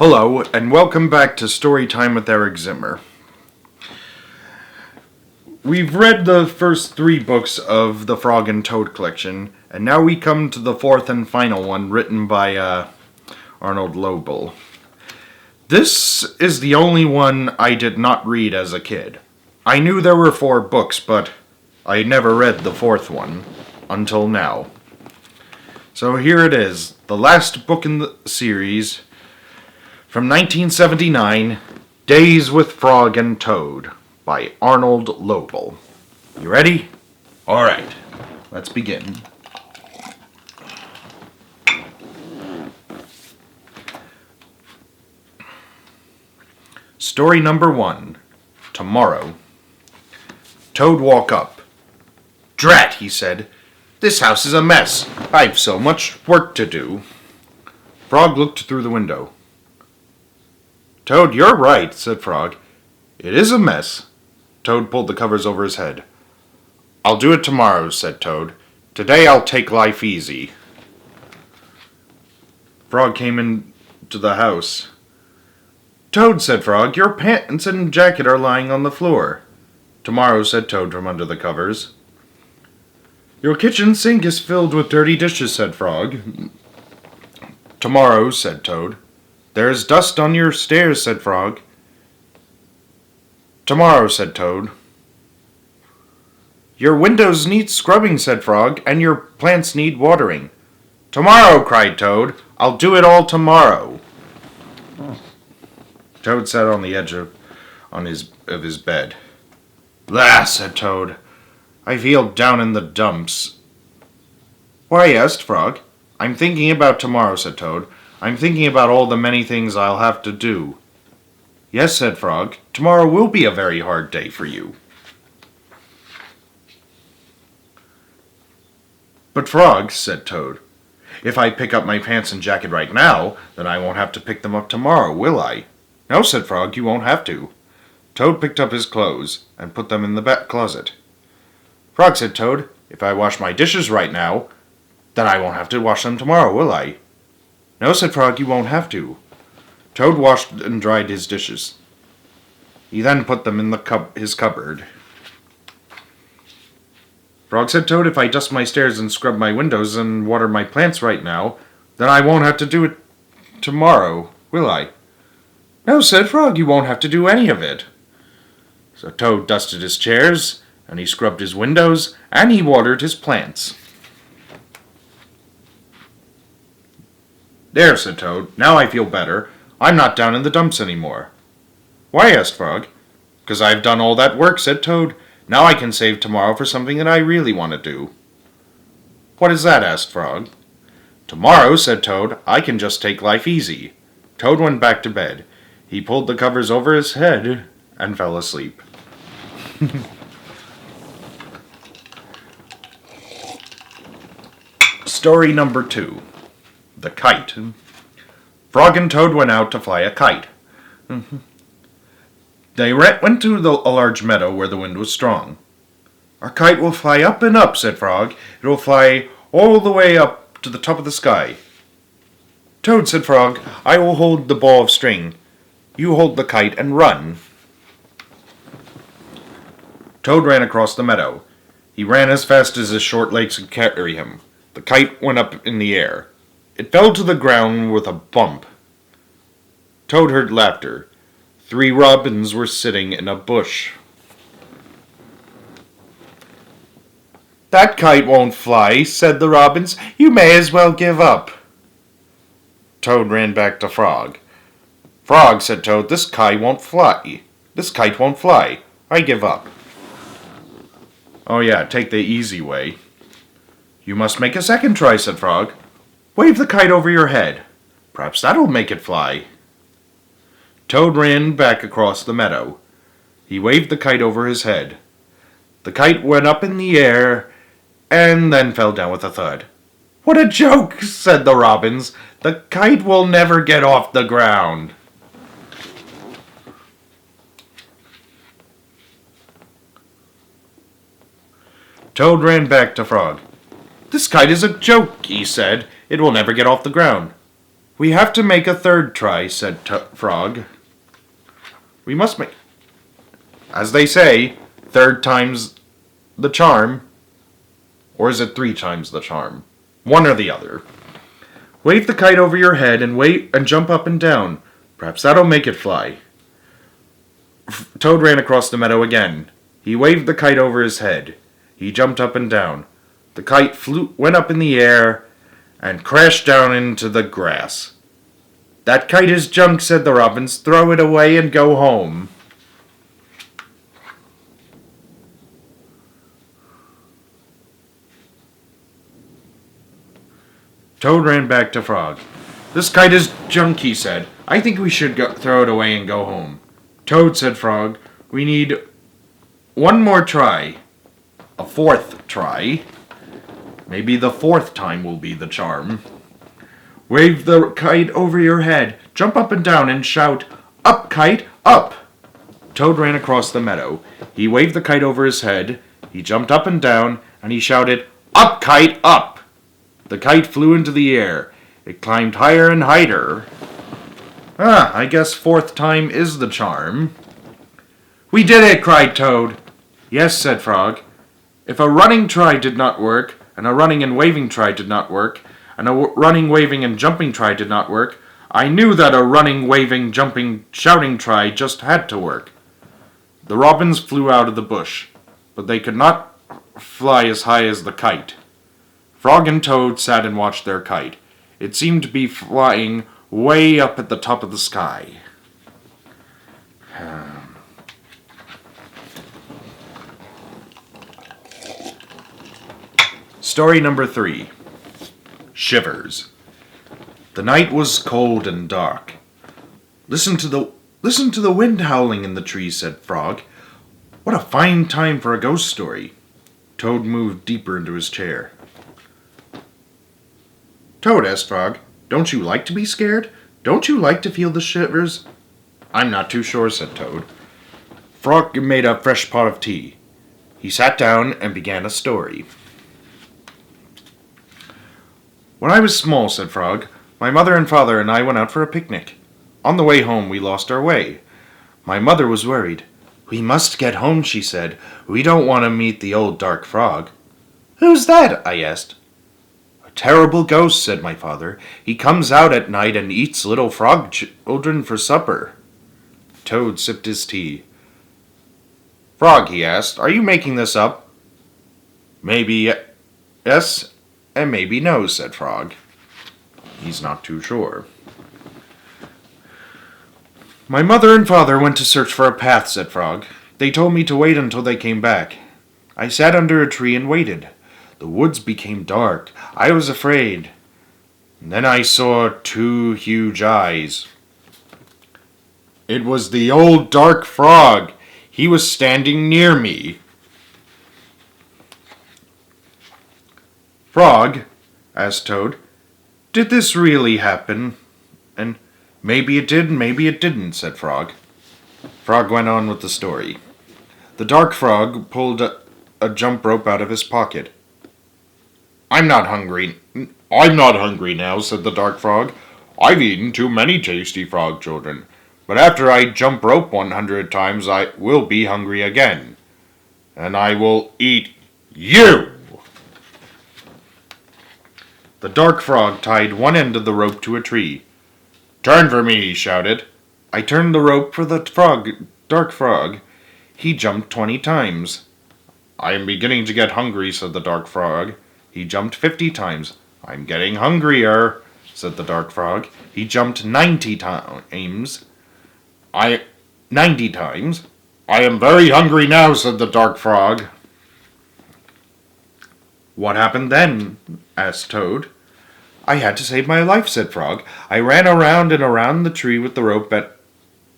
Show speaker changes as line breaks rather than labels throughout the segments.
Hello, and welcome back to Storytime with Eric Zimmer. We've read the first 3 books of the Frog and Toad collection, and now we come to the 4th and final one, written by Arnold Lobel. This is the only one I did not read as a kid. I knew there were 4 books, but I never read the 4th one until now. So here it is, the last book in the series, from 1979, Days with Frog and Toad, by Arnold Lobel. You ready? Alright, let's begin. Story number 1, Tomorrow. Toad woke up. Drat, he said. This house is a mess. I've so much work to do. Frog looked through the window. Toad, you're right, said Frog. It is a mess. Toad pulled the covers over his head. I'll do it tomorrow, said Toad. Today I'll take life easy. Frog came into the house. Toad, said Frog, your pants and jacket are lying on the floor. Tomorrow, said Toad from under the covers. Your kitchen sink is filled with dirty dishes, said Frog. Tomorrow, said Toad. There is dust on your stairs, said Frog. Tomorrow, said Toad. Your windows need scrubbing, said Frog, and your plants need watering. Tomorrow, cried Toad. I'll do it all tomorrow. Toad sat on the edge of his bed. Blah, said Toad. I feel down in the dumps. Why, asked Frog. I'm thinking about tomorrow, said Toad. I'm thinking about all the many things I'll have to do. Yes, said Frog. Tomorrow will be a very hard day for you. But Frog, said Toad, if I pick up my pants and jacket right now, then I won't have to pick them up tomorrow, will I? No, said Frog, you won't have to. Toad picked up his clothes and put them in the back closet. Frog, said Toad, if I wash my dishes right now, then I won't have to wash them tomorrow, will I? No, said Frog, you won't have to. Toad washed and dried his dishes. He then put them in his cupboard. Frog, said Toad, if I dust my stairs and scrub my windows and water my plants right now, then I won't have to do it tomorrow, will I? No, said Frog, you won't have to do any of it. So Toad dusted his chairs, and he scrubbed his windows, and he watered his plants. There, said Toad, now I feel better. I'm not down in the dumps anymore. Why, asked Frog. 'Cause I've done all that work, said Toad. Now I can save tomorrow for something that I really want to do. What is that, asked Frog. Tomorrow, said Toad, I can just take life easy. Toad went back to bed. He pulled the covers over his head and fell asleep. Story number 2. The Kite. Frog and Toad went out to fly a kite. They went to a large meadow where the wind was strong. Our kite will fly up and up, said Frog. It will fly all the way up to the top of the sky. Toad, said Frog, I will hold the ball of string. You hold the kite and run. Toad ran across the meadow. He ran as fast as his short legs could carry him. The kite went up in the air. It fell to the ground with a bump. Toad heard laughter. 3 robins were sitting in a bush. That kite won't fly, said the robins. You may as well give up. Toad ran back to Frog. Frog, said Toad, this kite won't fly. This kite won't fly. I give up. Oh yeah, take the easy way. You must make a second try, said Frog. Wave the kite over your head. Perhaps that'll make it fly. Toad ran back across the meadow. He waved the kite over his head. The kite went up in the air and then fell down with a thud. What a joke, said the robins. The kite will never get off the ground. Toad ran back to Frog. This kite is a joke, he said. It will never get off the ground. We have to make a third try, said Frog. We must make... As they say, third time's the charm. Or is it 3 times the charm? One or the other. Wave the kite over your head and wait and jump up and down. Perhaps that'll make it fly. Toad ran across the meadow again. He waved the kite over his head. He jumped up and down. The kite went up in the air and crashed down into the grass. That kite is junk, said the robins. Throw it away and go home. Toad ran back to Frog. This kite is junk, he said. I think we should throw it away and go home. Toad, said Frog, we need one more try. A 4th try. Maybe the 4th time will be the charm. Wave the kite over your head. Jump up and down and shout, up, kite, up! Toad ran across the meadow. He waved the kite over his head. He jumped up and down, and he shouted, up, kite, up! The kite flew into the air. It climbed higher and higher. I guess 4th time is the charm. We did it, cried Toad. Yes, said Frog. If a running try did not work, and a running and waving try did not work, and a running, waving, and jumping try did not work, I knew that a running, waving, jumping, shouting try just had to work. The robins flew out of the bush, but they could not fly as high as the kite. Frog and Toad sat and watched their kite. It seemed to be flying way up at the top of the sky. Story number 3. Shivers. The night was cold and dark. Listen to the wind howling in the trees, said Frog. What a fine time for a ghost story. Toad moved deeper into his chair. Toad, asked Frog, don't you like to be scared? Don't you like to feel the shivers? I'm not too sure, said Toad. Frog made a fresh pot of tea. He sat down and began a story. When I was small, said Frog, my mother and father and I went out for a picnic. On the way home, we lost our way. My mother was worried. We must get home, she said. We don't want to meet the old dark frog. Who's that? I asked. A terrible ghost, said my father. He comes out at night and eats little frog children for supper. Toad sipped his tea. Frog, he asked, are you making this up? Maybe yes, and maybe no, said Frog. He's not too sure. My mother and father went to search for a path, said Frog. They told me to wait until they came back. I sat under a tree and waited. The woods became dark. I was afraid. And then I saw 2 huge eyes. It was the old dark frog. He was standing near me. Frog, asked Toad, did this really happen? And maybe it did, maybe it didn't, said Frog. Frog went on with the story. The dark frog pulled a jump rope out of his pocket. I'm not hungry now, said the dark frog. I've eaten too many tasty frog children. But after I jump rope 100 times, I will be hungry again. And I will eat you! The dark frog tied one end of the rope to a tree. Turn for me, he shouted. I turned the rope for the dark frog. He jumped 20 times. I am beginning to get hungry, said the dark frog. He jumped 50 times. I'm getting hungrier, said the dark frog. He jumped 90 times. 90 times. I am very hungry now, said the dark frog. What happened then? Asked Toad. I had to save my life, said Frog. I ran around and around the tree with the rope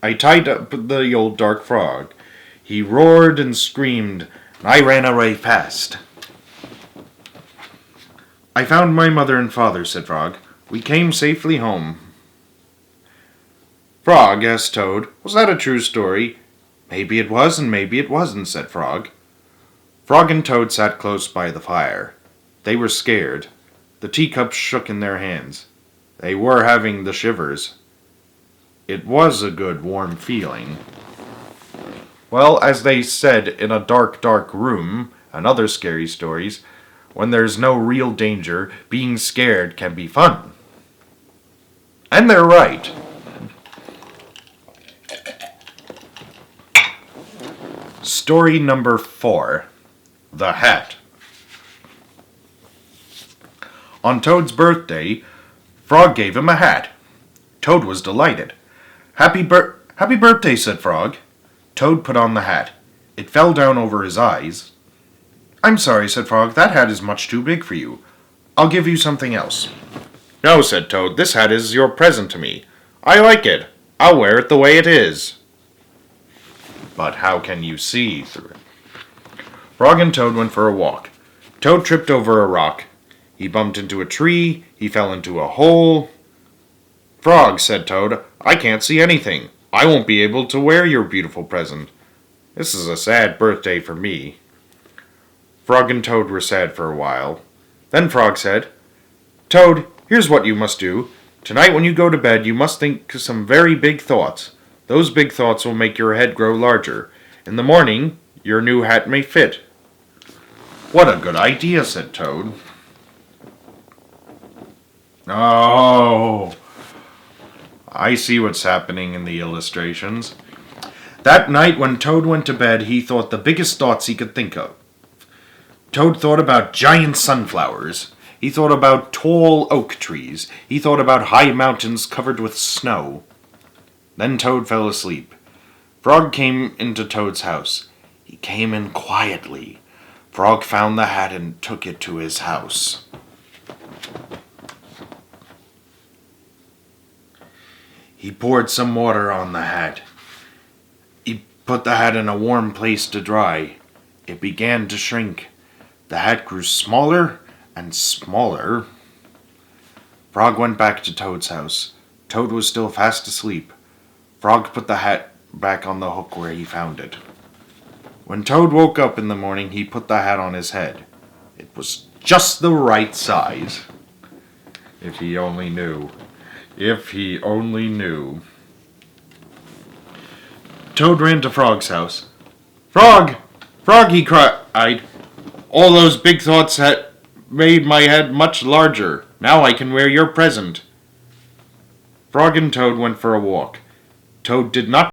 I tied up the old dark frog. He roared and screamed, and I ran away fast. I found my mother and father, said Frog. We came safely home. Frog, asked Toad, was that a true story? Maybe it was and maybe it wasn't, said Frog. Frog and Toad sat close by the fire. They were scared. The teacups shook in their hands. They were having the shivers. It was a good, warm feeling. Well, as they said in A Dark, Dark Room and other scary stories, when there's no real danger, being scared can be fun. And they're right. Story number 4. The Hat. On Toad's birthday, Frog gave him a hat. Toad was delighted. Happy birthday, said Frog. Toad put on the hat. It fell down over his eyes. I'm sorry, said Frog. That hat is much too big for you. I'll give you something else. No, said Toad. This hat is your present to me. I like it. I'll wear it the way it is. But how can you see through it? Frog and Toad went for a walk. Toad tripped over a rock. He bumped into a tree. He fell into a hole. Frog, said Toad, I can't see anything. I won't be able to wear your beautiful present. This is a sad birthday for me. Frog and Toad were sad for a while. Then Frog said, Toad, here's what you must do. Tonight when you go to bed, you must think some very big thoughts. Those big thoughts will make your head grow larger. In the morning, your new hat may fit. What a good idea, said Toad. Oh, I see what's happening in the illustrations. That night when Toad went to bed, he thought the biggest thoughts he could think of. Toad thought about giant sunflowers. He thought about tall oak trees. He thought about high mountains covered with snow. Then Toad fell asleep. Frog came into Toad's house. He came in quietly. Frog found the hat and took it to his house. He poured some water on the hat. He put the hat in a warm place to dry. It began to shrink. The hat grew smaller and smaller. Frog went back to Toad's house. Toad was still fast asleep. Frog put the hat back on the hook where he found it. When Toad woke up in the morning, he put the hat on his head. It was just the right size. If he only knew. If he only knew. Toad ran to Frog's house. Frog! Frog, he cried. All those big thoughts had made my head much larger. Now I can wear your present. Frog and Toad went for a walk. Toad did not